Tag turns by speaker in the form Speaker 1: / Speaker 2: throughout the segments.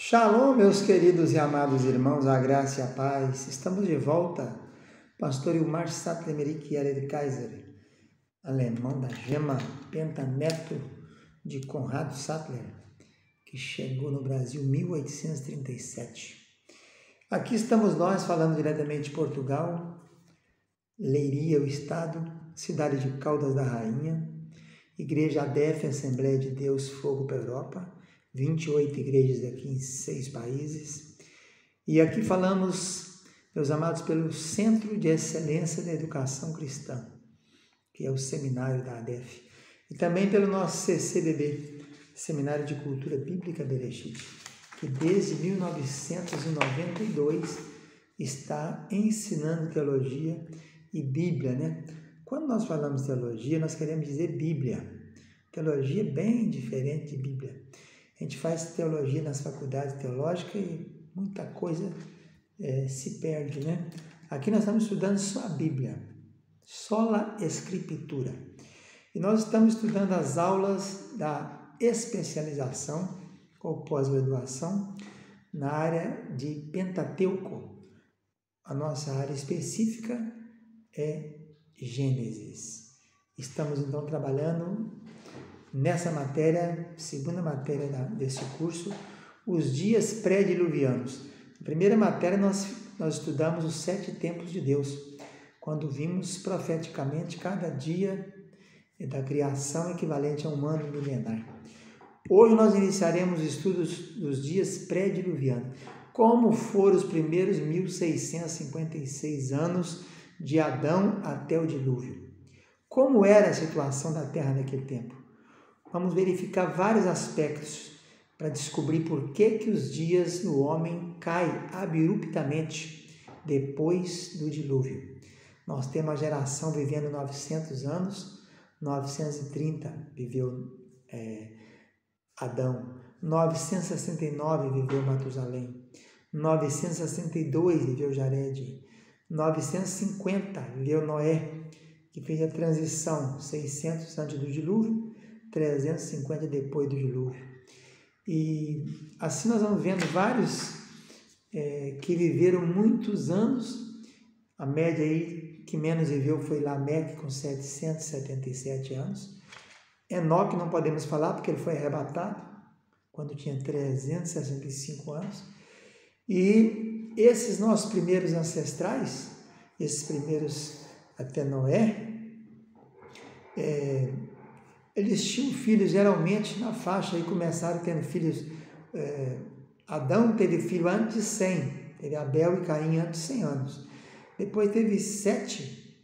Speaker 1: Shalom, meus queridos e amados irmãos, a graça e a paz. Estamos de volta. Pastor Ilmar Sattler Merik Yared Kaiser, alemão da Gema, pentaneto de Conrado Sattler, que chegou no Brasil em 1837. Aqui estamos nós falando diretamente de Portugal, Leiria, o estado, cidade de Caldas da Rainha, Igreja ADEF, Assembleia de Deus Fogo para a Europa, 28 igrejas aqui em 6 países. E aqui falamos, meus amados, pelo Centro de Excelência da Educação Cristã, que é o seminário da ADEF. E também pelo nosso CCBB, Seminário de Cultura Bíblica Bereshit, que desde 1992 está ensinando teologia e Bíblia, né? Quando nós falamos teologia, nós queremos dizer Bíblia. Teologia é bem diferente de Bíblia. A gente faz teologia nas faculdades teológicas e muita coisa se perde, né? Aqui nós estamos estudando só a Bíblia, sola Escritura. E nós estamos estudando as aulas da especialização ou pós-graduação na área de Pentateuco. A nossa área específica é Gênesis. Estamos então trabalhando nessa matéria, segunda matéria desse curso, os dias pré-diluvianos. Na primeira matéria nós estudamos os 7 tempos de Deus, quando vimos profeticamente cada dia da criação equivalente a um ano milenar. Hoje nós iniciaremos os estudos dos dias pré-diluvianos, como foram os primeiros 1656 anos de Adão até o dilúvio. Como era a situação da Terra naquele tempo? Vamos verificar vários aspectos para descobrir por que os dias do homem caem abruptamente depois do dilúvio. Nós temos a geração vivendo 900 anos, 930 viveu Adão, 969 viveu Matusalém, 962 viveu Jared, 950 viveu Noé, que fez a transição 600 antes do dilúvio, 350 depois do dilúvio. E assim nós vamos vendo vários que viveram muitos anos. A média aí que menos viveu foi Lameque, com 777 anos. Enoque não podemos falar porque ele foi arrebatado quando tinha 365 anos. E esses nossos primeiros ancestrais, esses primeiros até Noé, eles tinham filhos geralmente na faixa e começaram tendo filhos. Adão teve filho antes de 100, teve Abel e Caim antes de 100 anos. Depois teve Sete,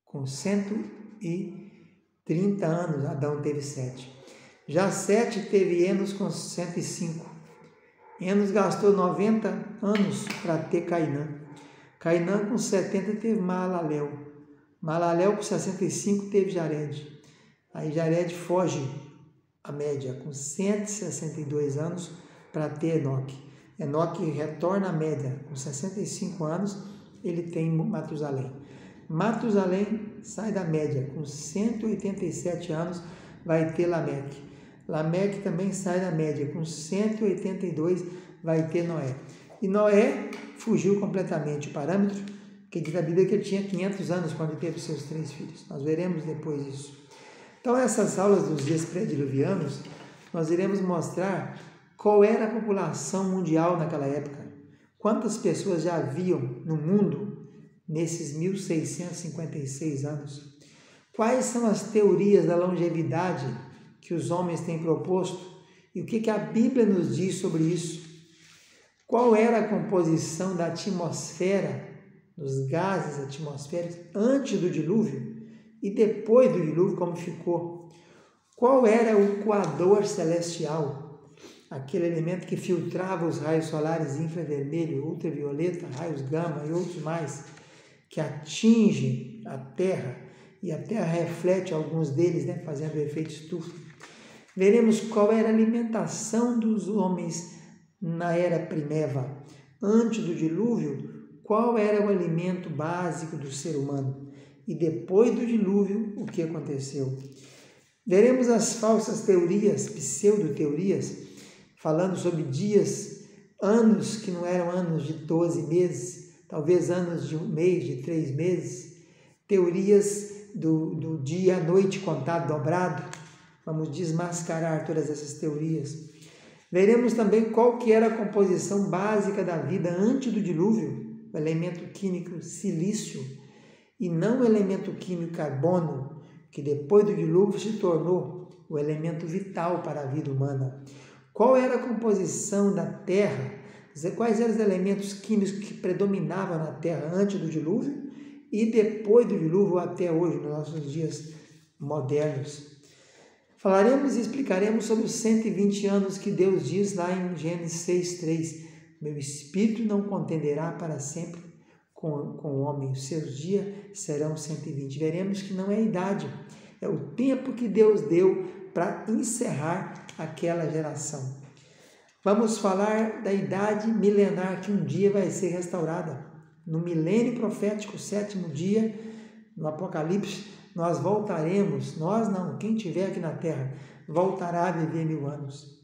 Speaker 1: com 130 anos, Adão teve Sete. Já Sete teve Enos com 105. Enos gastou 90 anos para ter Cainã. Cainã com 70 teve Maalalel. Maalalel com 65 teve Jared. Aí Jared foge a média com 162 anos para ter Enoque. Enoque retorna à média com 65 anos, ele tem Matusalém. Matusalém sai da média com 187 anos, vai ter Lameque. Lameque também sai da média com 182, vai ter Noé. E Noé fugiu completamente o parâmetro, que diz a Bíblia que ele tinha 500 anos quando teve seus 3 filhos. Nós veremos depois isso. Então, essas aulas dos dias pré-diluvianos, nós iremos mostrar qual era a população mundial naquela época, quantas pessoas já haviam no mundo nesses 1656 anos, quais são as teorias da longevidade que os homens têm proposto e o que a Bíblia nos diz sobre isso, qual era a composição da atmosfera, dos gases atmosféricos antes do dilúvio, e depois do dilúvio, como ficou? Qual era o coador celestial? Aquele elemento que filtrava os raios solares infravermelho, ultravioleta, raios gama e outros mais, que atingem a Terra, e a Terra reflete alguns deles, né, fazendo o efeito estufa. Veremos qual era a alimentação dos homens na era primeva. Antes do dilúvio, qual era o alimento básico do ser humano? E depois do dilúvio, o que aconteceu? Veremos as falsas teorias, pseudo-teorias, falando sobre dias anos que não eram anos de 12 meses, talvez anos de 1 mês, de 3 meses, teorias do dia à noite contado dobrado. Vamos desmascarar todas essas teorias. Veremos também qual que era a composição básica da vida antes do dilúvio, o elemento químico silício, e não o elemento químico carbono, que depois do dilúvio se tornou o elemento vital para a vida humana. Qual era a composição da Terra? Quais eram os elementos químicos que predominavam na Terra antes do dilúvio e depois do dilúvio até hoje, nos nossos dias modernos? Falaremos e explicaremos sobre os 120 anos que Deus diz lá em Gênesis 6:3. Meu espírito não contenderá para sempre com o homem, os seus dias serão 120. Veremos que não é a idade, é o tempo que Deus deu para encerrar aquela geração. Vamos falar da idade milenar que um dia vai ser restaurada. No milênio profético, o 7º dia, no Apocalipse, nós voltaremos, nós não, quem estiver aqui na Terra, voltará a viver 1000 anos.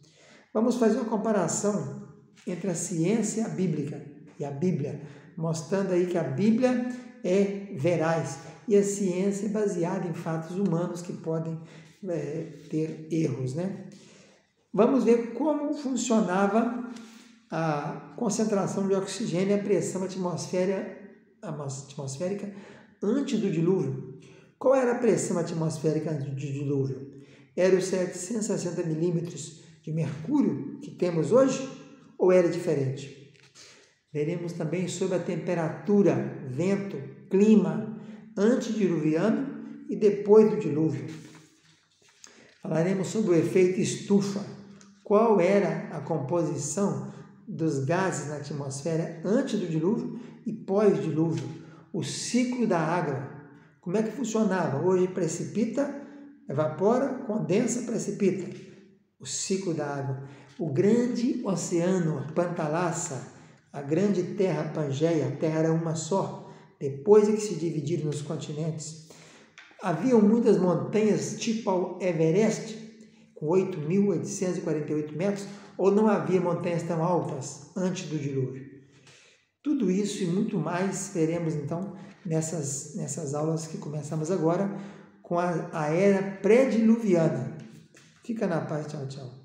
Speaker 1: Vamos fazer uma comparação entre a ciência bíblica e a Bíblia, mostrando aí que a Bíblia é veraz e a ciência é baseada em fatos humanos que podem ter erros, né? Vamos ver como funcionava a concentração de oxigênio e a pressão atmosférica antes do dilúvio. Qual era a pressão atmosférica antes do dilúvio? Era os 760 milímetros de mercúrio que temos hoje ou era diferente? Veremos também sobre a temperatura, vento, clima antediluviano e depois do dilúvio. Falaremos sobre o efeito estufa. Qual era a composição dos gases na atmosfera antes do dilúvio e pós-dilúvio? O ciclo da água. Como é que funcionava? Hoje precipita, evapora, condensa, precipita. O ciclo da água. O grande oceano, a Pantalassa, a grande terra Pangeia, a terra era uma só, depois é que se dividiram nos continentes. Haviam muitas montanhas tipo ao Everest, com 8.848 metros, ou não havia montanhas tão altas antes do dilúvio? Tudo isso e muito mais veremos então nessas aulas que começamos agora com a era pré-diluviana. Fica na paz, tchau, tchau.